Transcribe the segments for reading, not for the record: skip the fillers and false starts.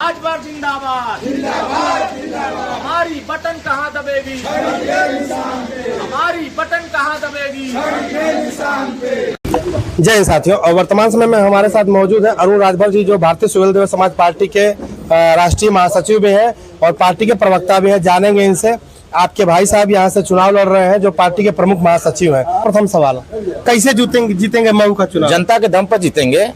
भाजपा जिंदाबाद जिंदाबाद जिंदाबाद। हमारी बटन कहाँ दबेगी, हमारी बटन कहाँ दबेगी। जय हिंद साथियों, और वर्तमान समय में हमारे साथ मौजूद है अरुण राजभर जी, जो भारतीय सिविल देव समाज पार्टी के राष्ट्रीय महासचिव भी हैं और पार्टी के प्रवक्ता भी हैं। जानेंगे इनसे। आपके भाई साहब यहाँ से चुनाव लड़ रहे हैं, जो पार्टी के प्रमुख महासचिव हैं। प्रथम सवाल, कैसे जीतेंगे मऊ का चुनाव? जनता के दम पर जीतेंगे,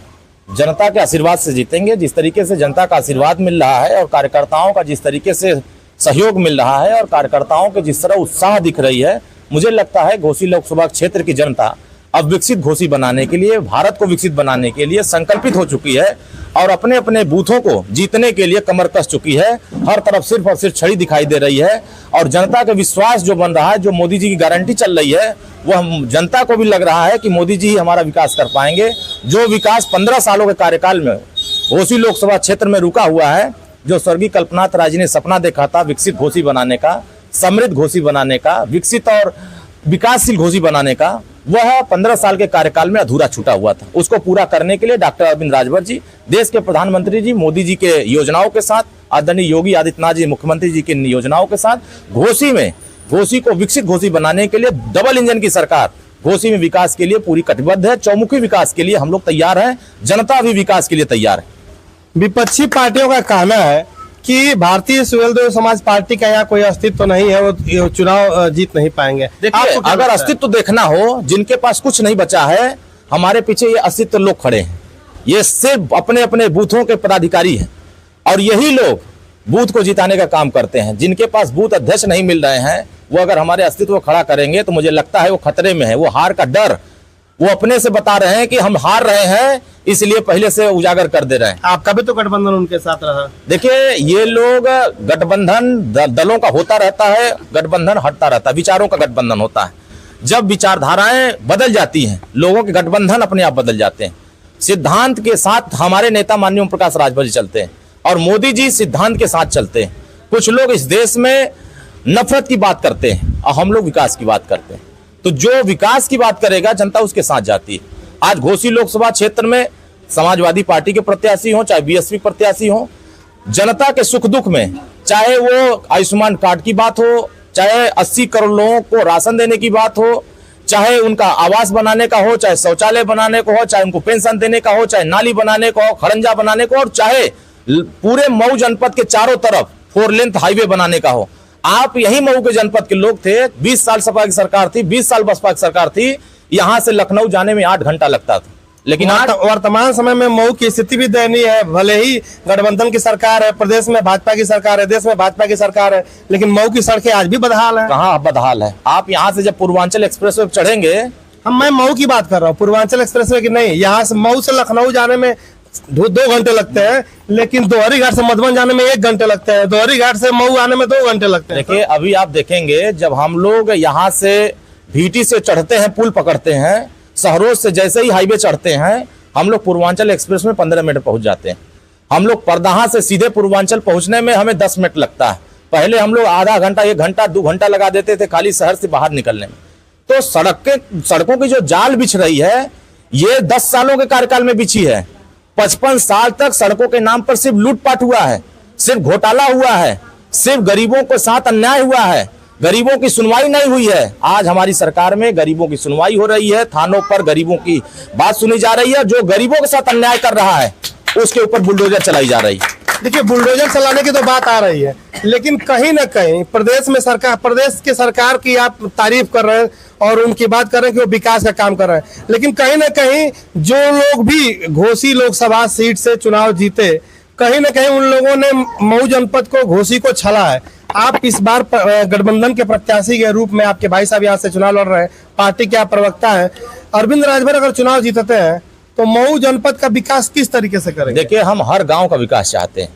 जनता के आशीर्वाद से जीतेंगे। जिस तरीके से जनता का आशीर्वाद मिल रहा है और कार्यकर्ताओं का जिस तरीके से सहयोग मिल रहा है और कार्यकर्ताओं के जिस तरह उत्साह दिख रही है, मुझे लगता है घोसी लोकसभा क्षेत्र की जनता अब विकसित घोसी बनाने के लिए, भारत को विकसित बनाने के लिए संकल्पित हो चुकी है और अपने अपने बूथों को जीतने के लिए कमर कस चुकी है। हर तरफ सिर्फ और सिर्फ छड़ी दिखाई दे रही है और जनता का विश्वास जो बन रहा है, जो मोदी जी की गारंटी चल रही है, वह जनता को भी लग रहा है कि मोदी जी ही हमारा विकास कर पाएंगे। जो विकास 15 सालों के कार्यकाल में घोसी लोकसभा क्षेत्र में रुका हुआ है, जो स्वर्गीय कल्पनाथ राज ने सपना देखा था विकसित घोसी बनाने का, समृद्ध घोसी बनाने का, विकसित और विकासशील घोसी बनाने का, वह 15 साल के कार्यकाल में अधूरा छूटा हुआ था। उसको पूरा करने के लिए डॉक्टर अरविंद राजभर जी, देश के प्रधानमंत्री जी मोदी जी के योजनाओं के साथ, आदरणीय योगी आदित्यनाथ जी मुख्यमंत्री जी की योजनाओं के साथ घोसी को विकसित घोसी बनाने के लिए डबल इंजन की सरकार घोसी में विकास के लिए पूरी कटिबद्ध है। चौमुखी विकास के लिए हम लोग तैयार हैं, जनता भी विकास के लिए तैयार है। विपक्षी पार्टियों का कहना है कि भारतीय सिविल देव समाज पार्टी का यहाँ कोई अस्तित्व नहीं है, वो चुनाव जीत नहीं पाएंगे। देखिए, अगर अस्तित्व देखना हो, जिनके पास कुछ नहीं बचा है, हमारे पीछे ये अस्तित्व लोग खड़े हैं। ये सिर्फ अपने अपने बूथों के पदाधिकारी हैं और यही लोग बूथ को जिताने का काम करते हैं। जिनके पास बूथ अध्यक्ष नहीं मिल रहे हैं, वो अगर हमारे अस्तित्व को खड़ा करेंगे तो मुझे लगता है वो खतरे में है। वो हार का डर वो अपने से बता रहे हैं कि हम हार रहे हैं, इसलिए पहले से उजागर कर दे रहे हैं। आपका भी तो गठबंधन उनके साथ रहा। देखिए, ये लोग गठबंधन दलों का होता रहता है, गठबंधन हटता रहता है, विचारों का गठबंधन होता है। जब विचारधाराएं बदल जाती हैं, लोगों के गठबंधन अपने आप बदल जाते हैं। सिद्धांत के साथ हमारे नेता माननीय ओम प्रकाश राजभर जी चलते हैं और मोदी जी सिद्धांत के साथ चलते हैं। कुछ लोग इस देश में नफरत की बात करते हैं और हम लोग विकास की बात करते हैं। तो जो विकास की बात करेगा, जनता उसके साथ जाती है। आज घोसी लोकसभा क्षेत्र में समाजवादी पार्टी के प्रत्याशी हो, चाहे बीएसपी प्रत्याशी हो, जनता के सुख दुख में, चाहे वो आयुष्मान कार्ड की बात हो, चाहे 80 करोड़ लोगों को राशन देने की बात हो, चाहे उनका आवास बनाने का हो, चाहे शौचालय बनाने को हो, चाहे उनको पेंशन देने का हो, चाहे नाली बनाने को हो, खड़ंजा बनाने को, और चाहे पूरे मऊ जनपद के चारों तरफ 4 लेन हाईवे बनाने का हो। आप यही मऊ के जनपद के लोग थे। 20 साल सपा की सरकार थी, 20 साल बसपा की सरकार थी। यहां से लखनऊ जाने में 8 घंटा लगता था, लेकिन वर्तमान समय में मऊ की स्थिति भी दयनीय है। भले ही गठबंधन की सरकार है, प्रदेश में भाजपा की सरकार है, देश में भाजपा की सरकार है, लेकिन मऊ की सड़कें आज भी बदहाल है। कहाँ बदहाल है? आप यहाँ से जब पूर्वांचल एक्सप्रेस वे चढ़ेंगे, मैं मऊ की बात कर रहा हूँ, पूर्वांचल एक्सप्रेस वे की नहीं। यहाँ से मऊ से लखनऊ जाने में 2 घंटे लगते हैं, लेकिन दोहरी घाट से मधुबन जाने में 1 घंटे लगते हैं, दोहरी घाट से मऊ आने में 2 घंटे लगते हैं। देखिए, अभी आप देखेंगे जब हम लोग यहाँ से भीटी से चढ़ते हैं, पुल पकड़ते हैं, सहरोज से जैसे ही हाईवे चढ़ते हैं, हम लोग पूर्वांचल एक्सप्रेस में 15 मिनट पहुंच जाते हैं। हम लोग परदाहा से सीधे पूर्वांचल पहुंचने में हमें 10 मिनट लगता है। पहले हम लोग आधा घंटा, 1 घंटा, 2 घंटा लगा देते थे खाली शहर से बाहर निकलने में। तो सड़कों की जो जाल बिछ रही है, ये 10 सालों के कार्यकाल में बिछी है। 55 साल तक सड़कों के नाम पर सिर्फ लूटपाट हुआ है, सिर्फ घोटाला हुआ है, सिर्फ गरीबों के साथ अन्याय हुआ है, गरीबों की सुनवाई नहीं हुई है। आज हमारी सरकार में गरीबों की सुनवाई हो रही है, थानों पर गरीबों की बात सुनी जा रही है। जो गरीबों के साथ अन्याय कर रहा है, उसके ऊपर बुलडोजर चलाई जा रही है। देखिए, बुलडोजर चलाने की तो बात आ रही है, लेकिन कहीं ना कहीं प्रदेश की सरकार की आप तारीफ कर रहे हैं और उनकी बात कर रहे हैं कि वो विकास का काम कर रहे हैं, लेकिन कहीं ना कहीं जो लोग भी घोसी लोकसभा सीट से चुनाव जीते, कहीं ना कहीं उन लोगों ने मऊ जनपद को, घोसी को छला है। आप इस बार गठबंधन के प्रत्याशी के रूप में, आपके भाई साहब यहाँ से चुनाव लड़ रहे हैं, पार्टी के आप प्रवक्ता हैं, अरविंद राजभर अगर चुनाव जीतते हैं तो मऊ जनपद का विकास किस तरीके से करेंगे? देखिए, हम हर गांव का विकास चाहते हैं।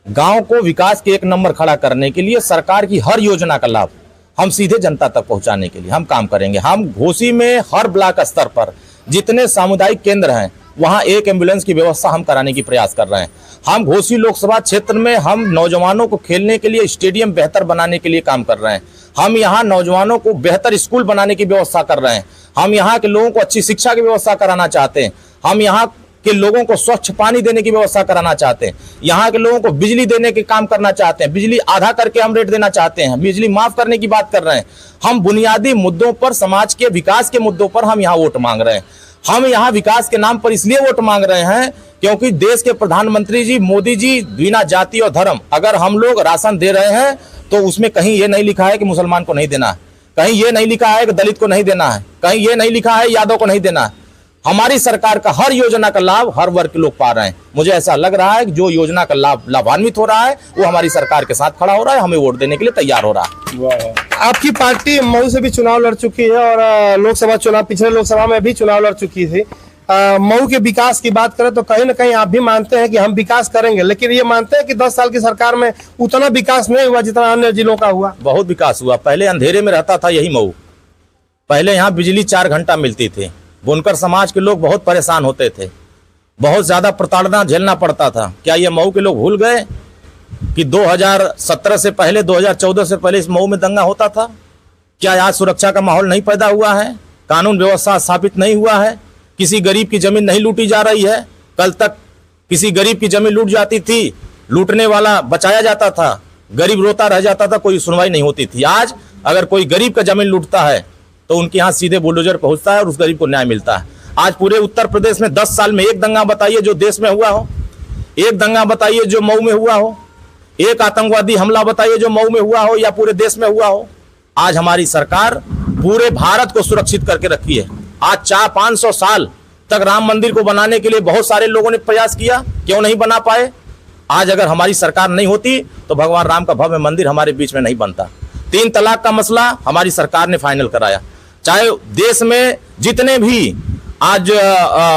गांव को विकास के 1 नंबर खड़ा करने के लिए सरकार की हर योजना का लाभ हम सीधे जनता तक पहुंचाने के लिए हम काम करेंगे। हम घोसी में हर ब्लॉक स्तर पर जितने सामुदायिक केंद्र हैं, वहां 1 एम्बुलेंस की व्यवस्था हम कराने की प्रयास कर रहे हैं। हम घोसी लोकसभा क्षेत्र में हम नौजवानों को खेलने के लिए स्टेडियम बेहतर बनाने के लिए काम कर रहे हैं। हम यहाँ नौजवानों को बेहतर स्कूल बनाने की व्यवस्था कर रहे हैं। हम यहाँ के लोगों को अच्छी शिक्षा की व्यवस्था कराना चाहते हैं। हम यहाँ कि लोगों को स्वच्छ पानी देने की व्यवस्था कराना चाहते हैं, यहाँ के लोगों को बिजली देने के काम करना चाहते हैं, बिजली आधा करके हम रेट देना चाहते हैं, बिजली माफ करने की बात कर रहे हैं। हम बुनियादी मुद्दों पर, समाज के विकास के मुद्दों पर हम यहाँ वोट मांग रहे हैं। हम यहाँ विकास के नाम पर इसलिए वोट मांग रहे हैं क्योंकि देश के प्रधानमंत्री जी मोदी जी बिना जाति और धर्म, अगर हम लोग राशन दे रहे हैं तो उसमें कहीं ये नहीं लिखा है कि मुसलमान को नहीं देना है, कहीं ये नहीं लिखा है कि दलित को नहीं देना है, कहीं ये नहीं लिखा है यादव को नहीं देना है। हमारी सरकार का हर योजना का लाभ हर वर्ग के लोग पा रहे हैं। मुझे ऐसा लग रहा है कि जो योजना का लाभ लाभान्वित हो रहा है वो हमारी सरकार के साथ खड़ा हो रहा है, हमें वोट देने के लिए तैयार हो रहा है। आपकी पार्टी मऊ से भी चुनाव लड़ चुकी है और लोकसभा चुनाव, पिछले लोकसभा में भी चुनाव लड़ चुकी थी। मऊ के विकास की बात करें तो कहीं ना कहीं आप भी मानते हैं कि हम विकास करेंगे, लेकिन ये मानते हैं कि 10 साल की सरकार में उतना विकास नहीं हुआ जितना अन्य जिलों का हुआ। बहुत विकास हुआ। पहले अंधेरे में रहता था यही मऊ, पहले यहाँ बिजली 4 घंटा मिलती थी, बुनकर समाज के लोग बहुत परेशान होते थे, बहुत ज्यादा प्रताड़ना झेलना पड़ता था। क्या ये मऊ के लोग भूल गए कि 2017 से पहले, 2014 से पहले इस मऊ में दंगा होता था? क्या आज सुरक्षा का माहौल नहीं पैदा हुआ है? कानून व्यवस्था स्थापित नहीं हुआ है? किसी गरीब की जमीन नहीं लूटी जा रही है? कल तक किसी गरीब की जमीन लूट जाती थी, लूटने वाला बचाया जाता था, गरीब रोता रह जाता था, कोई सुनवाई नहीं होती थी। आज अगर कोई गरीब का जमीन लूटता है तो उनके यहाँ सीधे बुलडोजर पहुंचता है और उस गरीब को न्याय मिलता है। आज पूरे उत्तर प्रदेश में 10 साल में एक दंगा बताइए जो देश में हुआ हो, एक दंगा बताइए जो मऊ में हुआ हो, एक आतंकवादी हमला बताइए जो मऊ में हुआ हो या पूरे देश में हुआ हो। आज हमारी सरकार पूरे भारत को सुरक्षित करके रखी है। आज 400-500 साल तक राम मंदिर को बनाने के लिए बहुत सारे लोगों ने प्रयास किया, क्यों नहीं बना पाए? आज अगर हमारी सरकार नहीं होती तो भगवान राम का भव्य मंदिर हमारे बीच में नहीं बनता। 3 तलाक का मसला हमारी सरकार ने फाइनल कराया। चाहे देश में जितने भी आज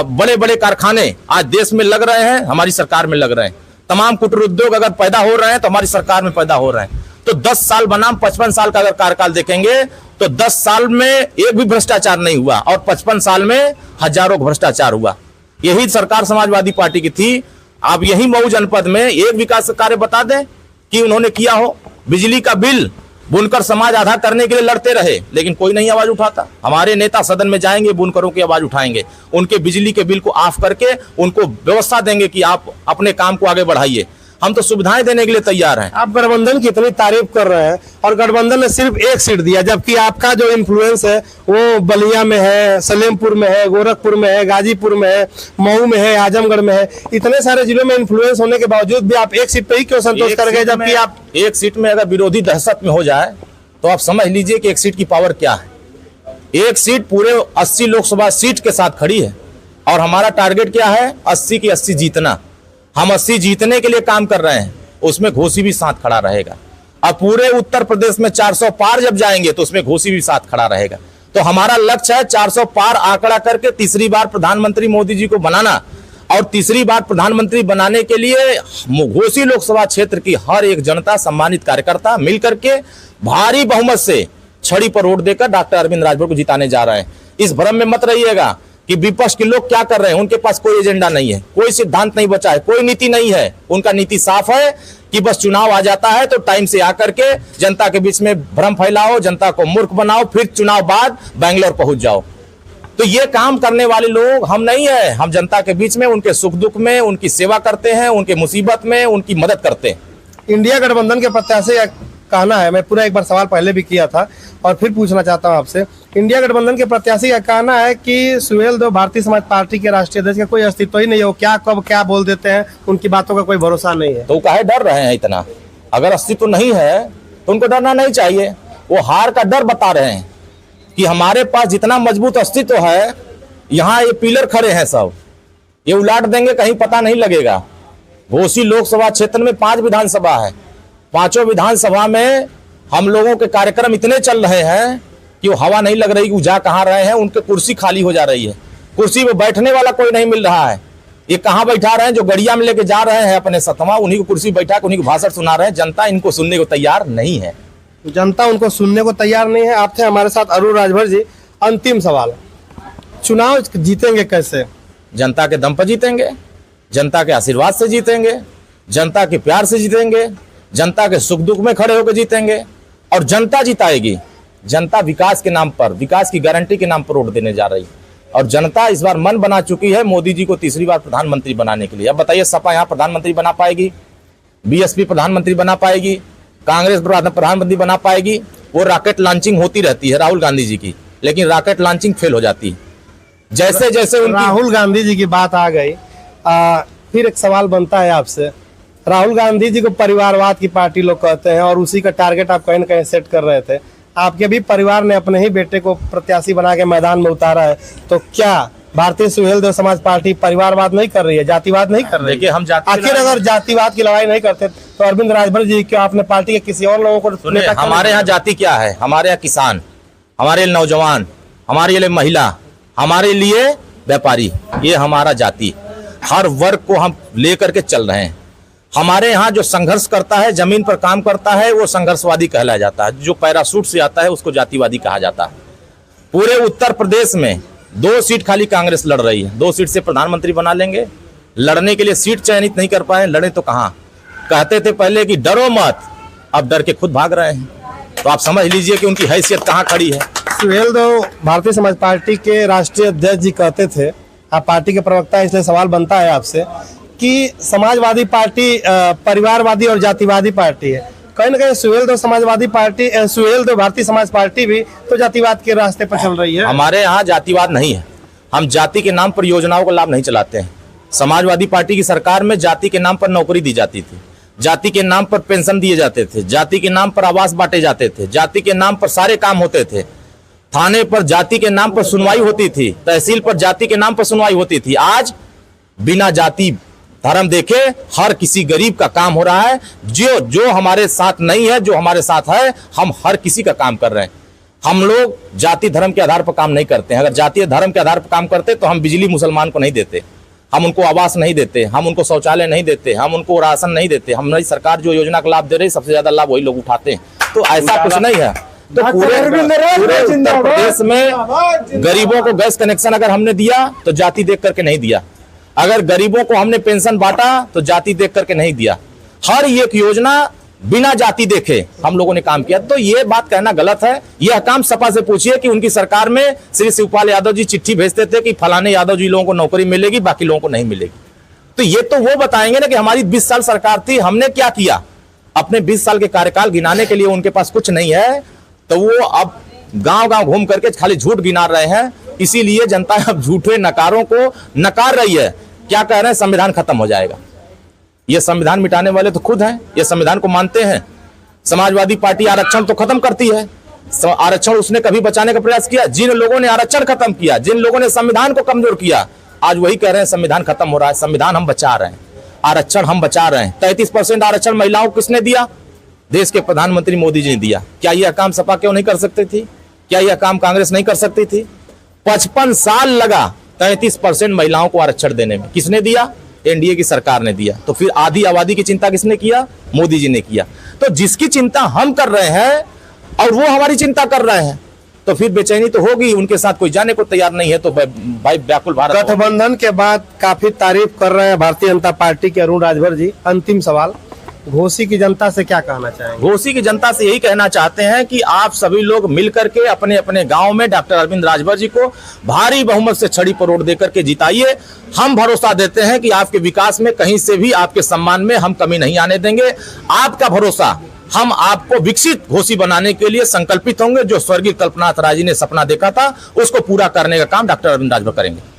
बड़े बड़े कारखाने आज देश में लग रहे हैं, हमारी सरकार में लग रहे हैं। तमाम कुटीर उद्योग अगर पैदा हो रहे हैं तो हमारी सरकार में पैदा हो रहे हैं। तो 10 साल बनाम 55 साल का अगर कार्यकाल देखेंगे तो 10 साल में एक भी भ्रष्टाचार नहीं हुआ और 55 साल में हजारों भ्रष्टाचार हुआ। यही सरकार समाजवादी पार्टी की थी। आप यही मऊ जनपद में एक विकास कार्य बता दें कि उन्होंने किया हो। बिजली का बिल बुनकर समाज आधा करने के लिए लड़ते रहे, लेकिन कोई नहीं आवाज उठाता। हमारे नेता सदन में जाएंगे, बुनकरों की आवाज उठाएंगे, उनके बिजली के बिल को ऑफ करके उनको व्यवस्था देंगे कि आप अपने काम को आगे बढ़ाइए। हम तो सुविधाएं देने के लिए तैयार हैं। आप गठबंधन की इतनी तारीफ कर रहे हैं और गठबंधन ने सिर्फ एक सीट दिया, जबकि आपका जो इन्फ्लुएंस है वो बलिया में है, सलेमपुर में है, गोरखपुर में है, गाजीपुर में है, मऊ में है, आजमगढ़ में है। इतने सारे जिलों में इन्फ्लुएंस होने के बावजूद भी आप एक सीट पे ही क्यों संतोष कर गए? जबकि आप एक सीट में अगर विरोधी दहशत में हो जाए तो आप समझ लीजिए कि एक सीट की पावर क्या है। एक सीट पूरे 80 लोकसभा सीट के साथ खड़ी है और हमारा टारगेट क्या है? 80 की 80 जीतना। हम 80 जीतने के लिए काम कर रहे हैं, उसमें घोसी भी साथ खड़ा रहेगा। अब पूरे उत्तर प्रदेश में 400 पार जब जाएंगे तो उसमें घोसी भी साथ खड़ा रहेगा। तो हमारा लक्ष्य है 400 पार आंकड़ा करके तीसरी बार प्रधानमंत्री मोदी जी को बनाना, और तीसरी बार प्रधानमंत्री बनाने के लिए घोसी लोकसभा क्षेत्र की हर एक जनता, सम्मानित कार्यकर्ता मिलकर के भारी बहुमत से छड़ी पर वोट देकर डॉक्टर अरविंद राजभर को जिताने जा रहे हैं। इस भ्रम में मत रहिएगा कि विपक्ष के लोग क्या कर रहे हैं। उनके पास कोई एजेंडा नहीं है, कोई सिद्धांत नहीं बचा है, कोई नीति नहीं है। उनका नीति साफ है कि बस चुनाव आ जाता है तो टाइम से आकर के जनता के बीच में भ्रम फैलाओ, जनता को मूर्ख बनाओ, फिर चुनाव बाद बेंगलोर पहुंच जाओ। तो ये काम करने वाले लोग हम नहीं है। हम जनता के बीच में उनके सुख दुख में उनकी सेवा करते हैं, उनके मुसीबत में उनकी मदद करते हैं। इंडिया गठबंधन के प्रत्याशी का कहना है, मैं पूरा एक बार सवाल पहले भी किया था और फिर पूछना चाहता हूं आपसे, इंडिया गठबंधन के प्रत्याशी का कहना है कि सुहेल देव भारतीय समाज पार्टी के राष्ट्रीय अध्यक्ष का कोई अस्तित्व ही नहीं है, वो क्या कब क्या बोल देते हैं, उनकी बातों का कोई भरोसा नहीं है। तो काहे डर रहे हैं इतना? अगर अस्तित्व नहीं है तो उनको डरना नहीं चाहिए। वो हार का डर बता रहे हैं कि हमारे पास जितना मजबूत अस्तित्व है, यहाँ ये पिलर खड़े हैं सब, ये उलाट देंगे कहीं पता नहीं लगेगा। घोसी लोकसभा क्षेत्र में 5 विधानसभा है, 5 विधानसभा में हम लोगों के कार्यक्रम इतने चल रहे हैं कि वो हवा नहीं लग रही कि वो जा कहाँ रहे हैं। उनके कुर्सी खाली हो जा रही है, कुर्सी पे बैठने वाला कोई नहीं मिल रहा है। ये कहाँ बैठा रहे हैं? जो गड़िया में लेके जा रहे हैं अपने सतवा, उन्हीं को कुर्सी बैठा के उन्हीं को भाषण सुना रहे हैं। जनता इनको सुनने को तैयार नहीं है। जनता उनको सुनने को तैयार नहीं है। आप थे हमारे साथ अरुण राजभर जी। अंतिम सवाल, चुनाव जीतेंगे कैसे? जनता के दम पर जीतेंगे, जनता के आशीर्वाद से जीतेंगे, जनता के प्यार से जीतेंगे, जनता के सुख दुख में खड़े होकर जीतेंगे और जनता जिताएगी। जनता विकास के नाम पर, विकास की गारंटी के नाम पर वोट देने जा रही है। और जनता इस बार मन बना चुकी है मोदी जी को तीसरी बार प्रधानमंत्री बनाने के लिए। अब बताइए, सपा यहाँ प्रधानमंत्री बना पाएगी, बीएसपी प्रधानमंत्री बना पाएगी, कांग्रेस प्रधानमंत्री बना पाएगी? वो रॉकेट लॉन्चिंग होती रहती है राहुल गांधी जी की, लेकिन रॉकेट लॉन्चिंग फेल हो जाती है। जैसे जैसे राहुल गांधी जी की बात आ गई, फिर एक सवाल बनता है आपसे। राहुल गांधी जी को परिवारवाद की पार्टी लोग कहते हैं और उसी का टारगेट आप कहीं ना कहीं सेट कर रहे थे। आपके भी परिवार ने अपने ही बेटे को प्रत्याशी बना के मैदान में उतारा है, तो क्या भारतीय सुहेल देव समाज पार्टी परिवारवाद नहीं कर रही है, जातिवाद नहीं कर रही है? देखिए, हम आखिर अगर जातिवाद की लड़ाई नहीं करते तो अरविंद राजभर जी क्यों आपने पार्टी के किसी और लोगों को? हमारे यहाँ जाति क्या है? हमारे यहाँ किसान, हमारे नौजवान, हमारे लिए महिला, हमारे लिए व्यापारी, ये हमारा जाति। हर वर्ग को हम लेकर के चल रहे हैं। हमारे यहाँ जो संघर्ष करता है, जमीन पर काम करता है, वो संघर्षवादी कहलाया जाता है। जो पैराशूट से आता है उसको जातिवादी कहा जाता है। पूरे उत्तर प्रदेश में 2 सीट खाली कांग्रेस लड़ रही है। 2 सीट से प्रधानमंत्री बना लेंगे। लड़ने के लिए सीट चयनित नहीं कर पाए। लड़े तो कहाँ? कहते थे पहले कि डरो मत, अब डर के खुद भाग रहे हैं। तो आप समझ लीजिए कि उनकी हैसियत कहाँ खड़ी है। सुहेल देव भारतीय समाज पार्टी के राष्ट्रीय अध्यक्ष जी कहते थे, आप पार्टी के प्रवक्ता है, इसलिए सवाल बनता है आपसे कि समाजवादी पार्टी परिवारवादी और जातिवादी पार्टी है। कहीं ना कहीं सुहेल देव समाजवादी पार्टी, सुहेल देव भारतीय समाज पार्टी भी तो जातिवाद के रास्ते पर चल रही है। हमारे यहाँ जातिवाद नहीं है। हम जाति के नाम पर योजनाओं का लाभ नहीं चलाते हैं। समाजवादी पार्टी की सरकार में जाति के नाम पर नौकरी दी जाती थी, जाति के नाम पर पेंशन दिए जाते थे, जाति के नाम पर आवास बांटे जाते थे, जाति के नाम पर सारे काम होते थे। थाने पर जाति के नाम पर सुनवाई होती थी, तहसील पर जाति के नाम पर सुनवाई होती थी। आज बिना जाति धर्म देखे हर किसी गरीब का काम हो रहा है। जो हमारे साथ नहीं है, जो हमारे साथ है, हम हर किसी का काम कर रहे हैं। हम लोग जाति धर्म के आधार पर काम नहीं करते हैं। अगर जातीय धर्म के आधार पर काम करते तो हम बिजली मुसलमान को नहीं देते, हम उनको आवास नहीं देते, हम उनको शौचालय नहीं देते, हम उनको राशन नहीं देते। हमारी सरकार जो योजना का लाभ दे रही है, सबसे ज्यादा लाभ वही लोग उठाते हैं। तो ऐसा कुछ नहीं है। तो पूरे उत्तर प्रदेश में गरीबों को गैस कनेक्शन अगर हमने दिया तो जाति देख करके नहीं दिया। अगर गरीबों को हमने पेंशन बांटा तो जाति देख करके नहीं दिया। हर एक योजना बिना जाति देखे हम लोगों ने काम किया। तो ये बात कहना गलत है। यह काम सपा से पूछिए कि उनकी सरकार में श्री शिवपाल यादव जी चिट्ठी भेजते थे कि फलाने यादव जी लोगों को नौकरी मिलेगी, बाकी लोगों को नहीं मिलेगी। तो ये तो वो बताएंगे ना कि हमारी 20 साल सरकार थी, हमने क्या किया। अपने 20 साल के कार्यकाल गिनाने के लिए उनके पास कुछ नहीं है, तो वो अब गांव-गांव घूम करके खाली झूठ गिना रहे हैं। इसीलिए जनता अब झूठे नकारों को नकार रही है। क्या कह रहे हैं? संविधान खत्म हो जाएगा। ये संविधान मिटाने वाले तो खुद हैं, ये संविधान को मानते हैं। समाजवादी पार्टी आरक्षण तो खत्म करती है। आरक्षण उसने कभी बचाने का प्रयास किया? जिन लोगों ने आरक्षण खत्म किया, जिन लोगों ने संविधान को कमजोर किया, आज वही कह रहे हैं संविधान खत्म हो रहा है। संविधान हम बचा रहे हैं, आरक्षण हम बचा रहे हैं। 33% आरक्षण महिलाओं को किसने दिया? देश के प्रधानमंत्री मोदी जी ने दिया। क्या यह काम सपा क्यों नहीं कर सकती थी? क्या यह काम कांग्रेस नहीं कर सकती थी? 55 साल लगा 33% महिलाओं को आरक्षण देने में। किसने दिया? एनडीए की सरकार ने दिया। तो फिर आधी आबादी की चिंता किसने किया? मोदी जी ने किया। तो जिसकी चिंता हम कर रहे हैं और वो हमारी चिंता कर रहे हैं, तो फिर बेचैनी तो होगी। उनके साथ कोई जाने को तैयार नहीं है, तो भाई व्याकुल भारत। गठबंधन के बाद काफी तारीफ कर रहे हैं भारतीय जनता पार्टी के अरुण राजभर जी। अंतिम सवाल, घोसी की जनता से क्या कहना चाहेंगे? घोसी की जनता से यही कहना चाहते हैं कि आप सभी लोग मिलकर के अपने अपने गांव में डॉक्टर अरविंद राजभर जी को भारी बहुमत से छड़ी परोड़ देकर के जिताइए। हम भरोसा देते हैं कि आपके विकास में कहीं से भी, आपके सम्मान में हम कमी नहीं आने देंगे। आपका भरोसा, हम आपको विकसित घोसी बनाने के लिए संकल्पित होंगे। जो स्वर्गीय कल्पनाथ राय जी ने सपना देखा था, उसको पूरा करने का काम डॉक्टर अरविंद राजभर करेंगे।